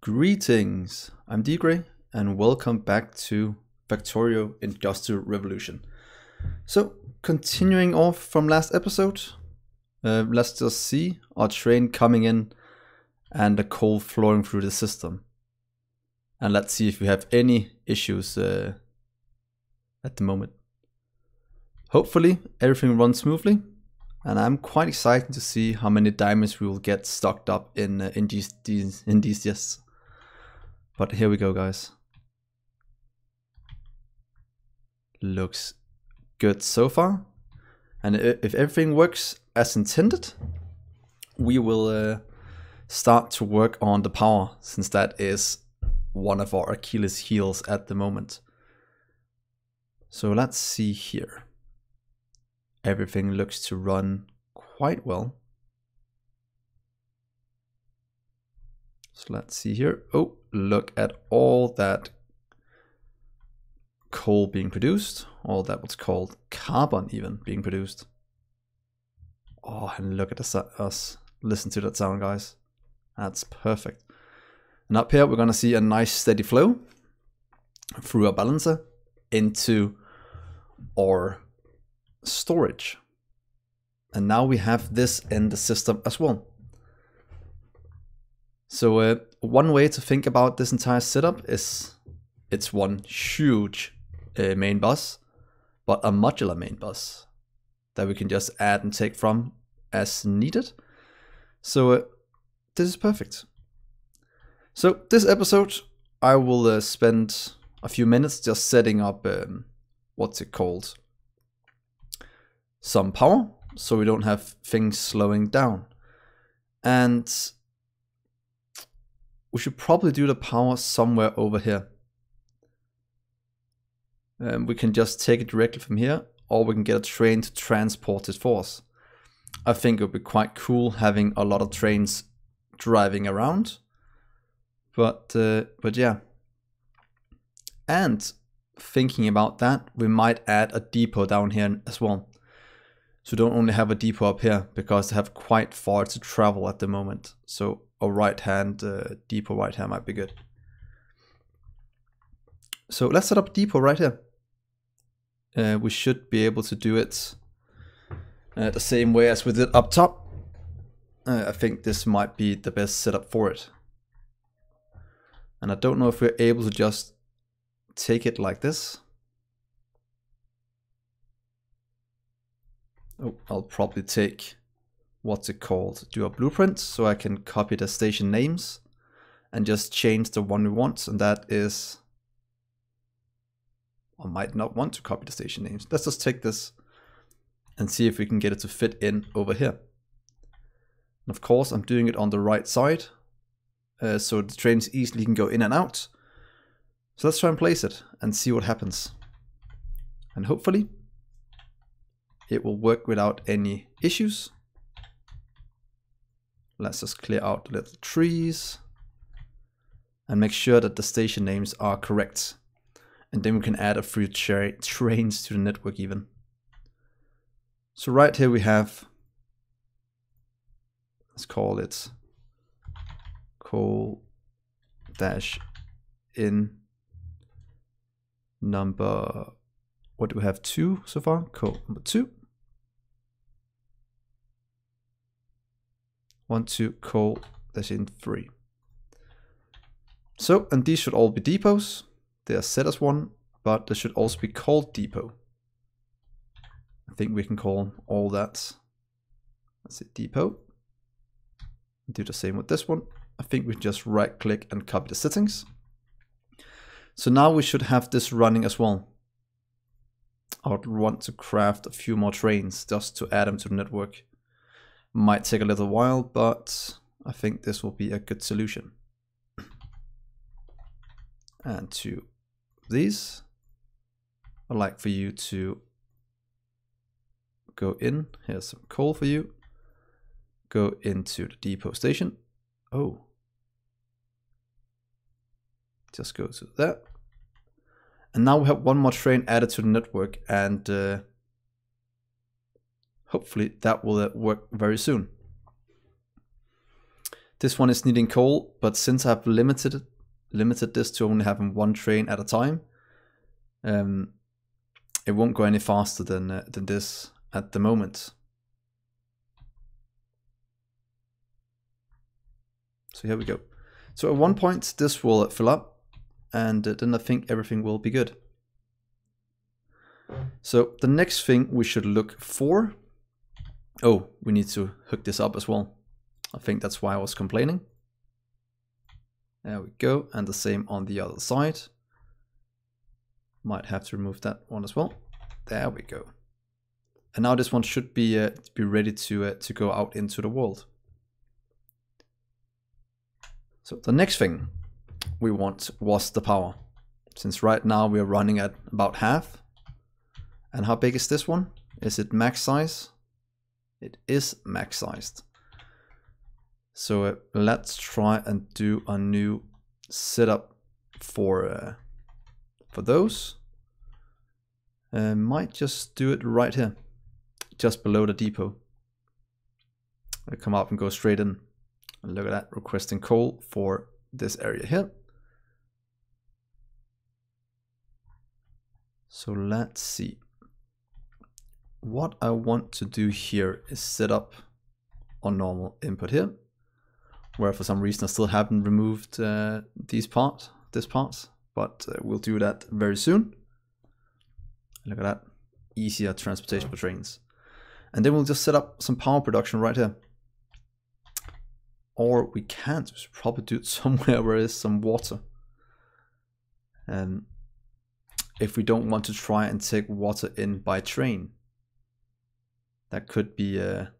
Greetings, I'm Dgray and welcome back to Factorio Industrial Revolution. So, continuing off from last episode, let's just see our train coming in and the coal flowing through the system. And let's see if we have any issues at the moment. Hopefully everything runs smoothly, and I'm quite excited to see how many diamonds we will get stocked up in these yes. But here we go, guys. Looks good so far. And if everything works as intended, we will start to work on the power, since that is one of our Achilles heels at the moment. So let's see here. Everything looks to run quite well. So let's see here. Oh, look at all that coal being produced. All that what's called carbon even being produced. Oh, and look at us. Listen to that sound, guys. That's perfect. And up here, we're going to see a nice steady flow through our balancer into our storage. And now we have this in the system as well. So one way to think about this entire setup is it's one huge main bus, but a modular main bus that we can just add and take from as needed. So this is perfect. So this episode, I will spend a few minutes just setting up, what's it called? Some power, so we don't have things slowing down. And we should probably do the power somewhere over here. We can just take it directly from here, or we can get a train to transport it for us. I think it would be quite cool having a lot of trains driving around. But yeah. And thinking about that, we might add a depot down here as well. So don't only have a depot up here, because they have quite far to travel at the moment. So a right-hand depot right here might be good. So let's set up a depot right here. We should be able to do it the same way as we did up top. I think this might be the best setup for it. And I don't know if we're able to just take it like this. Oh, I'll probably take, what's it called, do a blueprint, so I can copy the station names and just change the one we want. And that is, I might not want to copy the station names. Let's just take this and see if we can get it to fit in over here. And of course, I'm doing it on the right side, so the trains easily can go in and out. So let's try and place it and see what happens. And hopefully it will work without any issues. Let's just clear out the little trees and make sure that the station names are correct. And then we can add a few trains to the network even. So right here we have, let's call it coal dash in number, what do we have, 2 so far? Coal number 2. 1, 2, coal dash in 3. So, and these should all be depots. They are set as one, but they should also be called depot. I think we can call all that, that's it, depot. Do the same with this one. I think we just right click and copy the settings. So now we should have this running as well. I would want to craft a few more trains just to add them to the network. Might take a little while, but I think this will be a good solution. And to these, I'd like for you to go in. Here's some coal for you. Go into the depot station. Oh. Just go to that. And now we have one more train added to the network, and hopefully that will work very soon. This one is needing coal, but since I've limited this to only having one train at a time, it won't go any faster than this at the moment. So here we go. So at one point this will fill up, and then I think everything will be good. So the next thing we should look for, oh, we need to hook this up as well. I think that's why I was complaining. There we go, and the same on the other side. Might have to remove that one as well. There we go. And now this one should be ready to go out into the world. So the next thing we want was the power. Since right now we are running at about half. And how big is this one? Is it max size? It is max sized. So let's try and do a new setup for those. Might just do it right here, just below the depot. I come up and go straight in. And look at that, requesting coal for this area here. So let's see. What I want to do here is set up on normal input here, where for some reason I still haven't removed this part, but we'll do that very soon. Look at that, easier transportation for trains. And then we'll just set up some power production right here. Or we can't, we should probably do it somewhere where there's some water. And if we don't want to try and take water in by train, that could be a,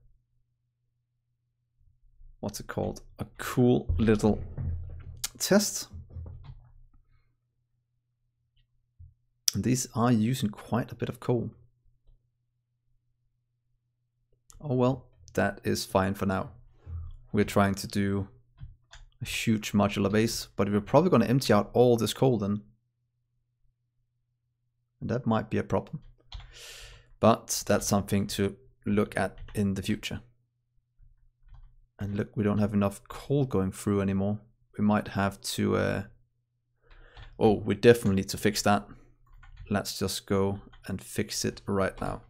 what's it called? A cool little test. And these are using quite a bit of coal. Oh well, that is fine for now. We're trying to do a huge modular base, but we're probably going to empty out all this coal then. And that might be a problem. But that's something to look at in the future. And look, we don't have enough coal going through anymore. We might have to... oh, we definitely need to fix that. Let's just go and fix it right now.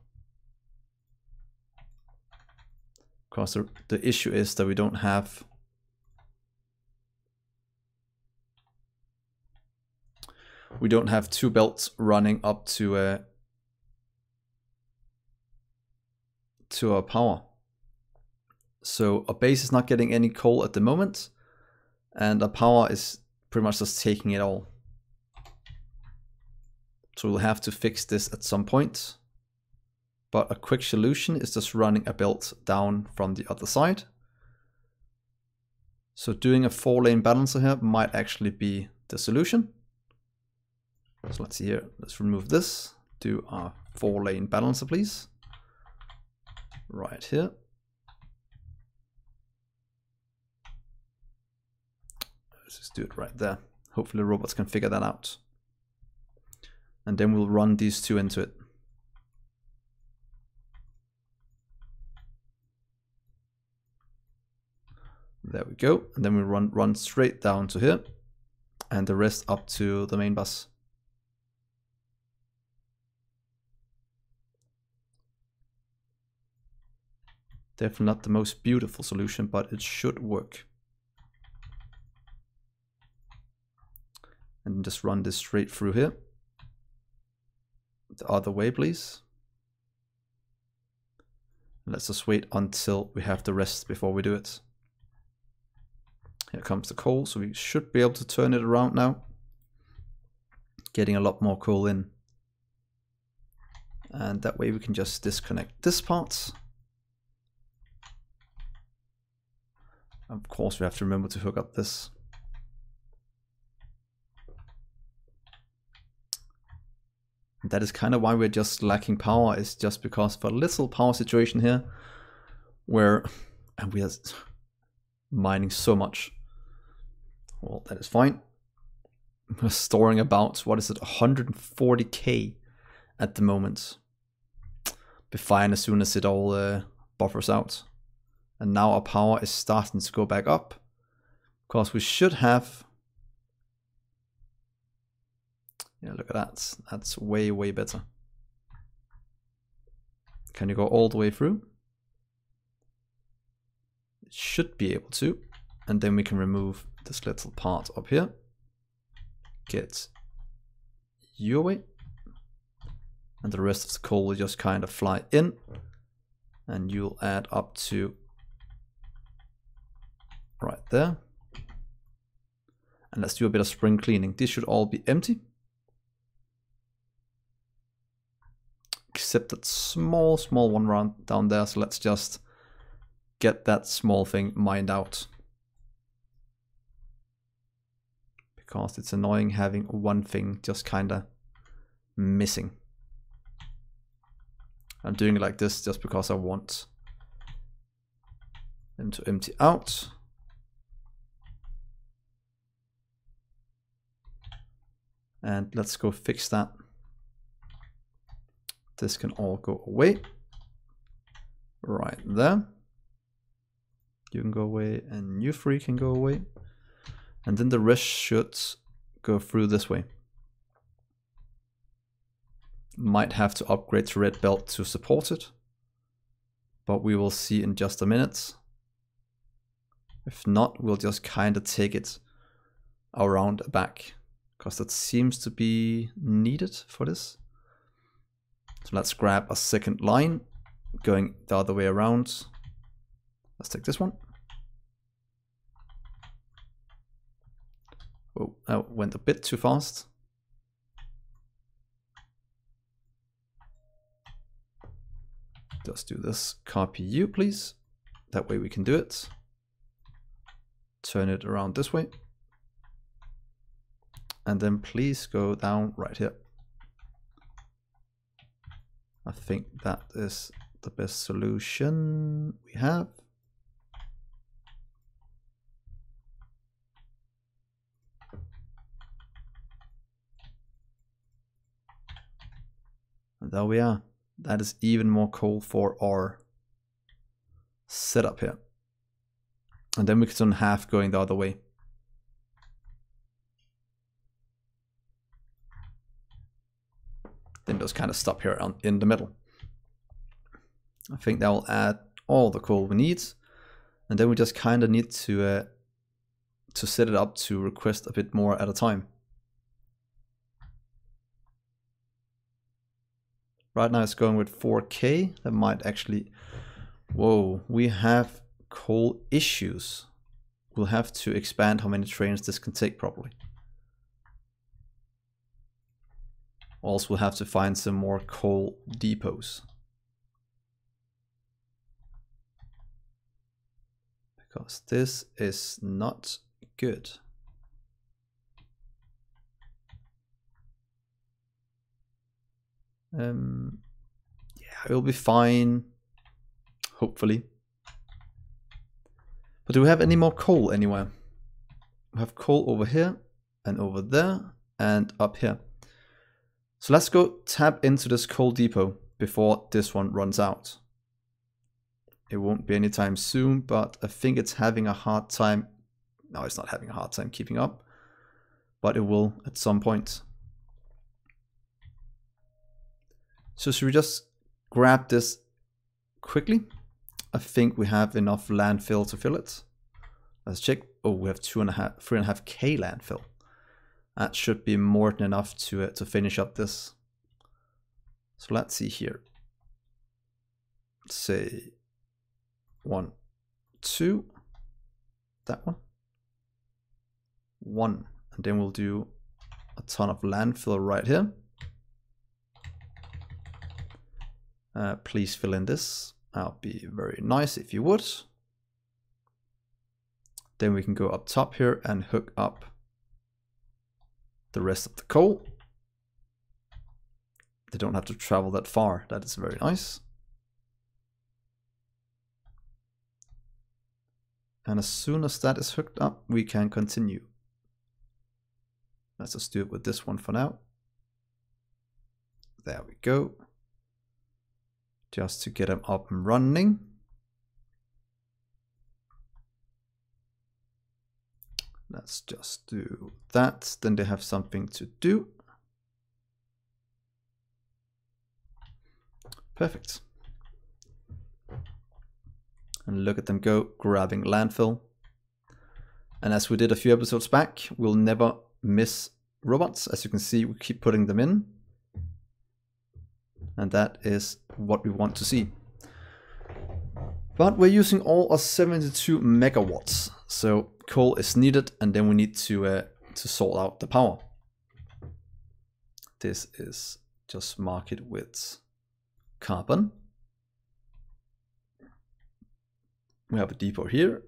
Because the issue is that we don't have... we don't have two belts running up to our power. So our base is not getting any coal at the moment, and our power is pretty much just taking it all. So we'll have to fix this at some point. But a quick solution is just running a belt down from the other side. So doing a 4-lane balancer here might actually be the solution. So let's see here, let's remove this, do a 4-lane balancer please. Right here. Let's just do it right there. Hopefully robots can figure that out. And then we'll run these two into it. There we go. And then we run straight down to here. And the rest up to the main bus. Definitely not the most beautiful solution, but it should work. And just run this straight through here. The other way, please. Let's just wait until we have the rest before we do it. Here comes the coal, so we should be able to turn it around now. Getting a lot more coal in. And that way we can just disconnect this part. Of course we have to remember to hook up this. And that is kind of why we're just lacking power, is just because of a little power situation here where, and we are mining so much. Well, that is fine. We're storing about, what is it, 140k at the moment. Be fine as soon as it all buffers out. And now our power is starting to go back up. course, we should have. Yeah, look at that. That's way, way better. Can you go all the way through? It should be able to. And then we can remove this little part up here. Get you away. And the rest of the coal will just kind of fly in. And you'll add up to right there. And let's do a bit of spring cleaning. This should all be empty. Except that small one round down there. So let's just get that small thing mined out. Because it's annoying having one thing just kind of missing. I'm doing it like this just because I want them to empty out. And let's go fix that. This can all go away. Right there. You can go away and you three can go away. And then the rest should go through this way. Might have to upgrade to red belt to support it. But we will see in just a minute. If not, we'll just kind of take it around back. Because that seems to be needed for this. So let's grab a second line going the other way around. Let's take this one. Oh, that went a bit too fast. Just do this. Copy you, please. That way we can do it. Turn it around this way. And then please go down right here. I think that is the best solution we have. And there we are. That is even more coal for our setup here. And then we can turn half going the other way. Then just kind of stop here in the middle. I think that will add all the coal we need. And then we just kind of need to set it up to request a bit more at a time. Right now it's going with 4K. That might actually... Whoa, we have coal issues. We'll have to expand how many trains this can take properly. Also, we'll have to find some more coal depots. Because this is not good. Yeah, it'll be fine. Hopefully. But do we have any more coal anywhere? We have coal over here and over there and up here. So let's go tap into this coal depot before this one runs out. It won't be anytime soon, but I think it's having a hard time. No, it's not having a hard time keeping up, but it will at some point. So should we just grab this quickly? I think we have enough landfill to fill it. Let's check. Oh, we have 3.5K landfill. That should be more than enough to finish up this. So let's see here. Say 1, 2. That one. 1. And then we'll do a ton of landfill right here. Please fill in this. That'll be very nice if you would. Then we can go up top here and hook up the rest of the coal. They don't have to travel that far. That is very nice. And as soon as that is hooked up, we can continue. Let's just do it with this one for now. There we go. Just to get them up and running. Let's just do that. Then they have something to do. Perfect. And look at them go, grabbing landfill. And as we did a few episodes back, we'll never miss robots. As you can see, we keep putting them in. And that is what we want to see. But we're using all our 72 megawatts. So coal is needed, and then we need to sort out the power. This is just mark it with carbon. We have a depot here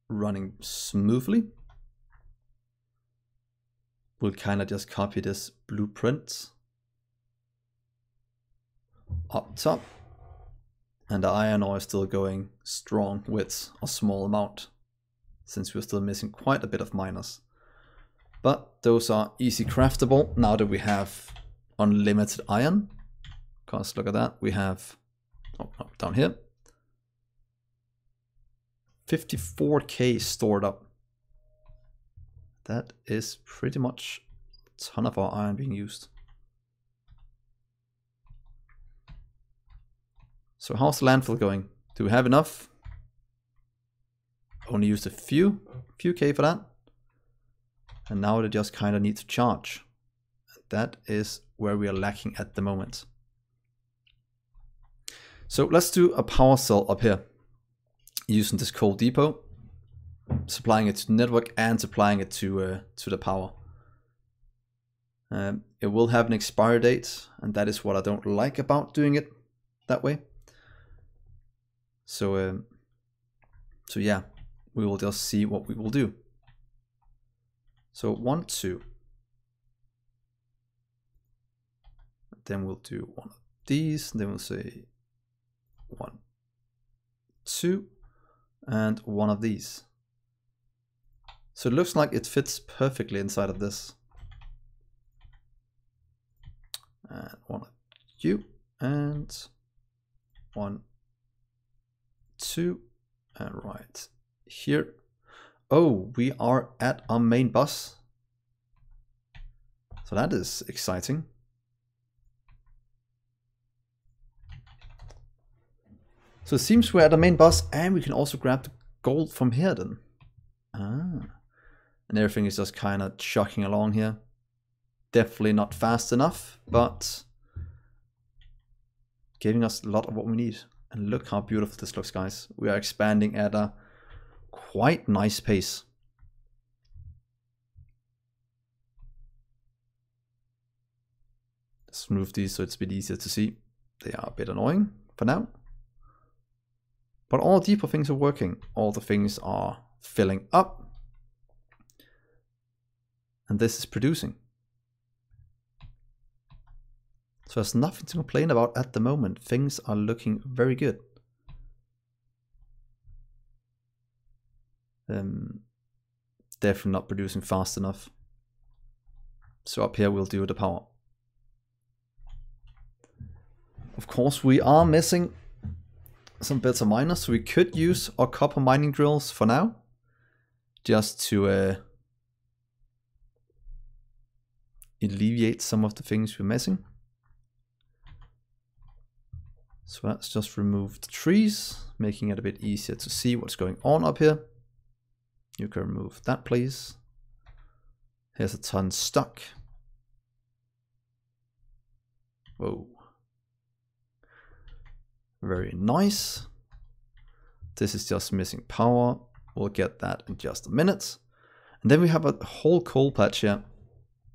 running smoothly. We'll kind of just copy this blueprint up top. And the iron ore is still going strong with a small amount, since we're still missing quite a bit of miners. But those are easy craftable now that we have unlimited iron. Because look at that, we have, down here, 54k stored up. That is pretty much a ton of our iron being used. So how's the landfill going? Do we have enough? Only used a few K for that. And now they just kind of need to charge. That is where we are lacking at the moment. So let's do a power cell up here. Using this coal depot, supplying it to the network and supplying it to the power. It will have an expiry date, and that is what I don't like about doing it that way. So yeah, we will just see what we will do. So 1, 2. Then we'll do one of these. Then we'll say 1, 2. And one of these. So it looks like it fits perfectly inside of this. And one of you, and 1, 2, and right here. Oh, we are at our main bus. So that is exciting. So it seems we're at the main bus, and we can also grab the gold from here then. And everything is just kind of chugging along here. Definitely not fast enough, but giving us a lot of what we need. And look how beautiful this looks, guys. We are expanding at a quite nice pace. Let's move these so it's a bit easier to see. They are a bit annoying for now. But all depot things are working. All the things are filling up. And this is producing. So there's nothing to complain about at the moment. Things are looking very good. Definitely not producing fast enough. So up here we'll do the power. Of course we are missing some bits of miners, so we could use our copper mining drills for now, just to alleviate some of the things we're missing. So let's just remove the trees, making it a bit easier to see what's going on up here. You can remove that, please. Here's a ton stuck. Whoa. Very nice. This is just missing power. We'll get that in just a minute. And then we have a whole coal patch here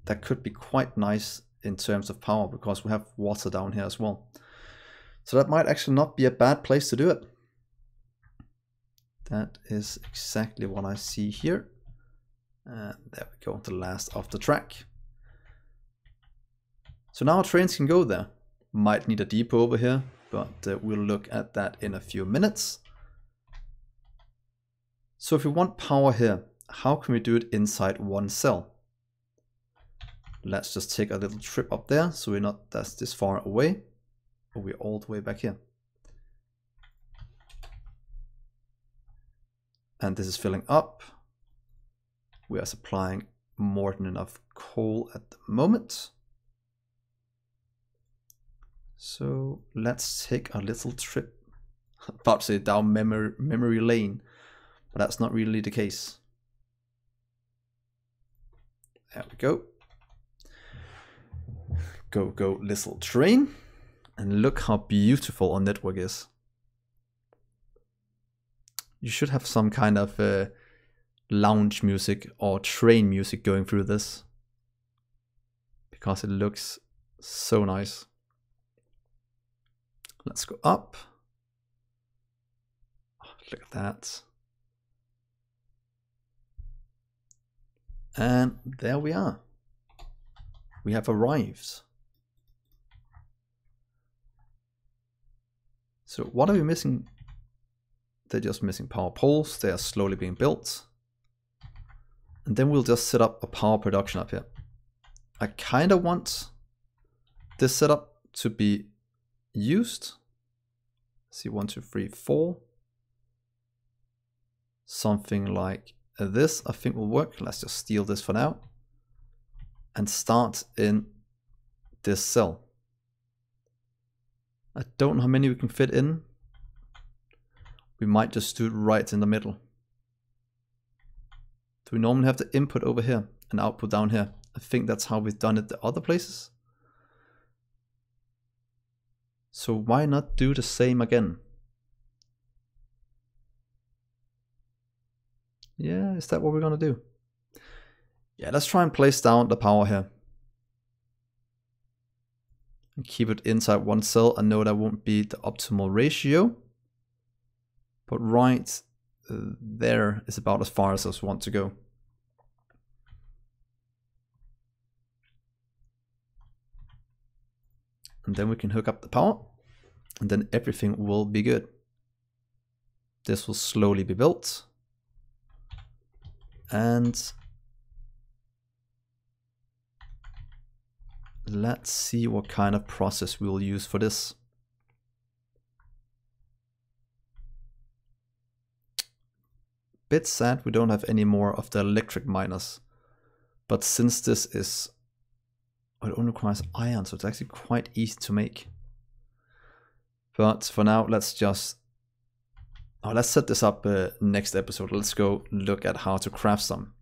that could be quite nice in terms of power, because we have water down here as well. So that might actually not be a bad place to do it. That is exactly what I see here. And there we go, the last of the track. So now our trains can go there. Might need a depot over here, but we'll look at that in a few minutes. So if we want power here, how can we do it inside one cell? Let's just take a little trip up there, so we're not this far away. But we're all the way back here. And this is filling up. we are supplying more than enough coal at the moment. So let's take a little trip. About to say down memory lane, but that's not really the case. There we go. Go little train. And look how beautiful our network is. You should have some kind of lounge music or train music going through this, because it looks so nice. Let's go up. Oh, look at that. And there we are. We have arrived. So what are we missing? They're just missing power poles. They are slowly being built. And then we'll just set up a power production up here. I kind of want this setup to be used. See, 1, 2, 3, 4. Something like this I think will work. Let's just steal this for now and start in this cell. I don't know how many we can fit in. We might just do it right in the middle. Do we normally have the input over here and output down here? I think that's how we've done it the other places. So why not do the same again? Yeah, is that what we're gonna do? Yeah, let's try and place down the power here. And keep it inside one cell. I know that won't be the optimal ratio, but right there is about as far as I want to go. And then we can hook up the power, and then everything will be good. This will slowly be built. And let's see what kind of process we'll use for this. Bit sad we don't have any more of the electric miners, but since this is, it only requires iron, so it's actually quite easy to make. But for now, let's just, let's set this up next episode. Let's go look at how to craft some.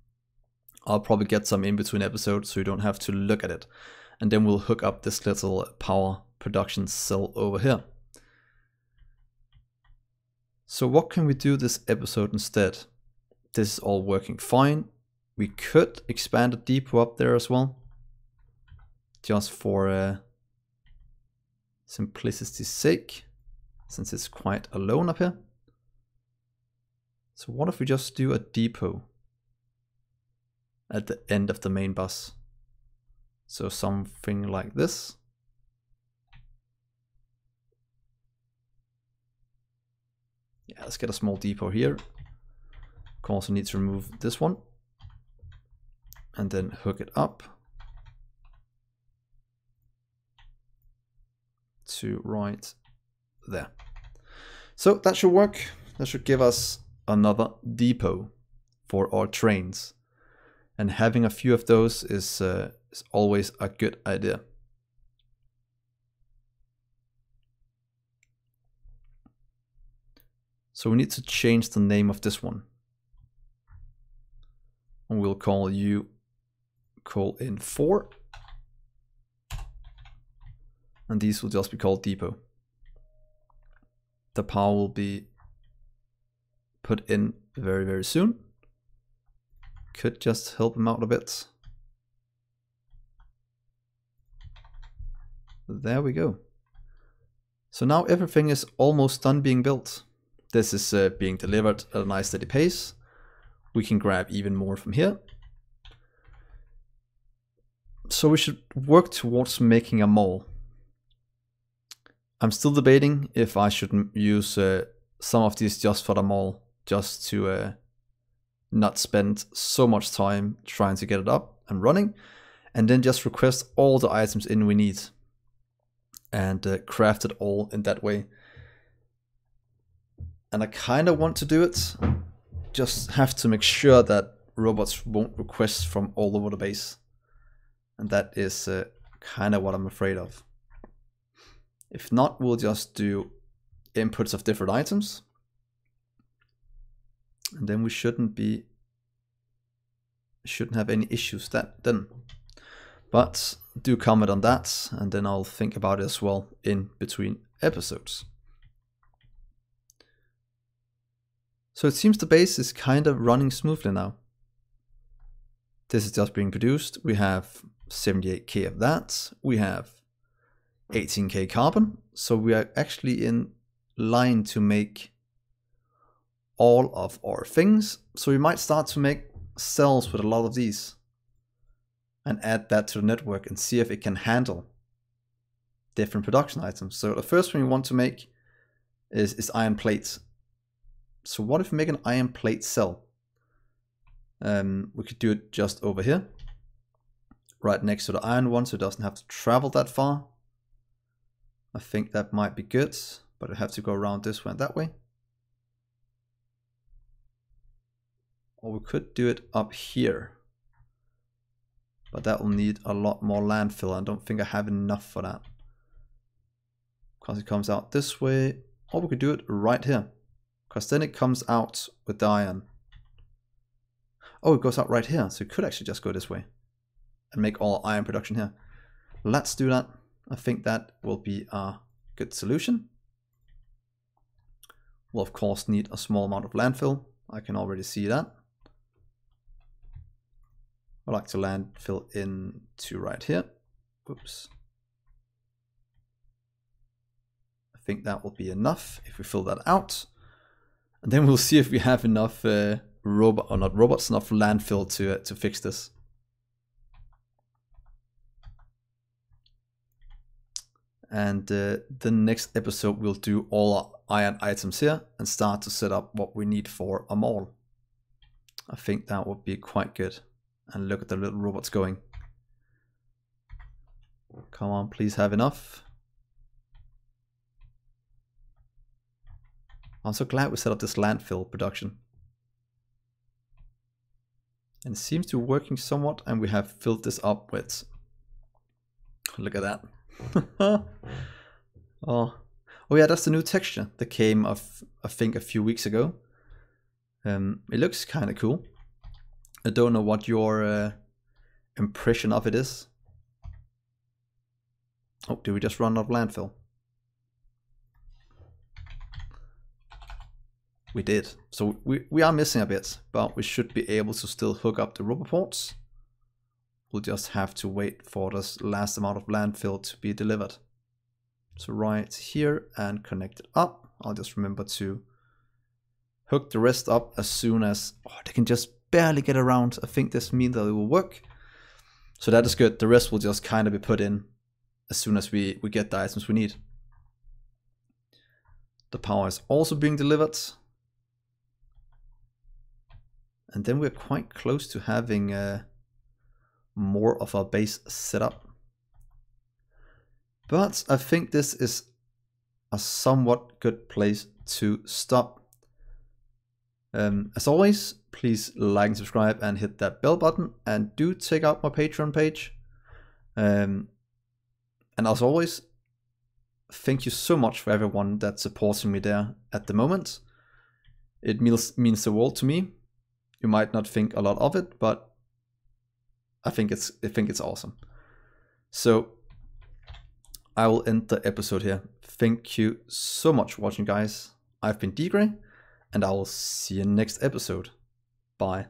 I'll probably get some in between episodes so you don't have to look at it. And then we'll hook up this little power production cell over here. So what can we do this episode instead? This is all working fine. We could expand a depot up there as well, just for simplicity's sake, since it's quite alone up here. So what if we just do a depot at the end of the main bus? So something like this. Yeah, let's get a small depot here. Can also need to remove this one and then hook it up to right there. So that should work. That should give us another depot for our trains. And having a few of those is always a good idea. So we need to change the name of this one. And we'll call you in 4. And these will just be called depot. The power will be put in very, very soon. Could just help them out a bit. There we go. So now everything is almost done being built. This is being delivered at a nice steady pace. We can grab even more from here. So we should work towards making a mall. I'm still debating if I should use some of these just for the mall, just to not spend so much time trying to get it up and running, and then just request all the items in we need and craft it all in that way. And I kind of want to do it, just have to make sure that robots won't request from all over the base. And that is kind of what I'm afraid of. If not, we'll just do inputs of different items. And then we shouldn't have any issues then. But do comment on that, and then I'll think about it as well in between episodes. So it seems the base is kind of running smoothly now. This is just being produced. We have 78k of that. We have 18k carbon. So we are actually in line to make all of our things. So we might start to make cells with a lot of these and add that to the network and see if it can handle different production items. So the first one we want to make is iron plates. So what if we make an iron plate cell? We could do it just over here, right next to the iron one, so it doesn't have to travel that far. I think that might be good, but I have to go around this way and that way. Or we could do it up here, but that will need a lot more landfill. I don't think I have enough for that, because it comes out this way. Or we could do it right here, because then it comes out with the iron. Oh, it goes out right here, so it could actually just go this way and make all iron production here. Let's do that. I think that will be a good solution. We'll of course need a small amount of landfill. I can already see that. I like to landfill into right here. Oops. I think that will be enough if we fill that out. And then we'll see if we have enough enough landfill to fix this. And the next episode we'll do all our iron items here and start to set up what we need for a mall. I think that would be quite good. And look at the little robots going. Come on, please have enough. I'm so glad we set up this landfill production. And it seems to be working somewhat, and we have filled this up with, look at that. Oh yeah, that's the new texture that came of, I think, a few weeks ago. It looks kind of cool. I don't know what your impression of it is. Oh, did we just run out of landfill? We did. So we are missing a bit, but we should be able to still hook up the rubber ports. We'll just have to wait for this last amount of landfill to be delivered. So right here and connect it up. I'll just remember to hook the rest up as soon as, oh, they can just barely get around. I think this means that it will work. So that is good. The rest will just kind of be put in as soon as we get the items we need. The power is also being delivered. And then we're quite close to having more of our base set up. But I think this is a somewhat good place to stop. As always, please like and subscribe and hit that bell button, and do check out my Patreon page. And as always, thank you so much for everyone that's supporting me there at the moment. It means the world to me. You might not think a lot of it, but I think it's awesome. So I will end the episode here. Thank you so much for watching, guys. I've been Dgray, and I will see you next episode. Bye.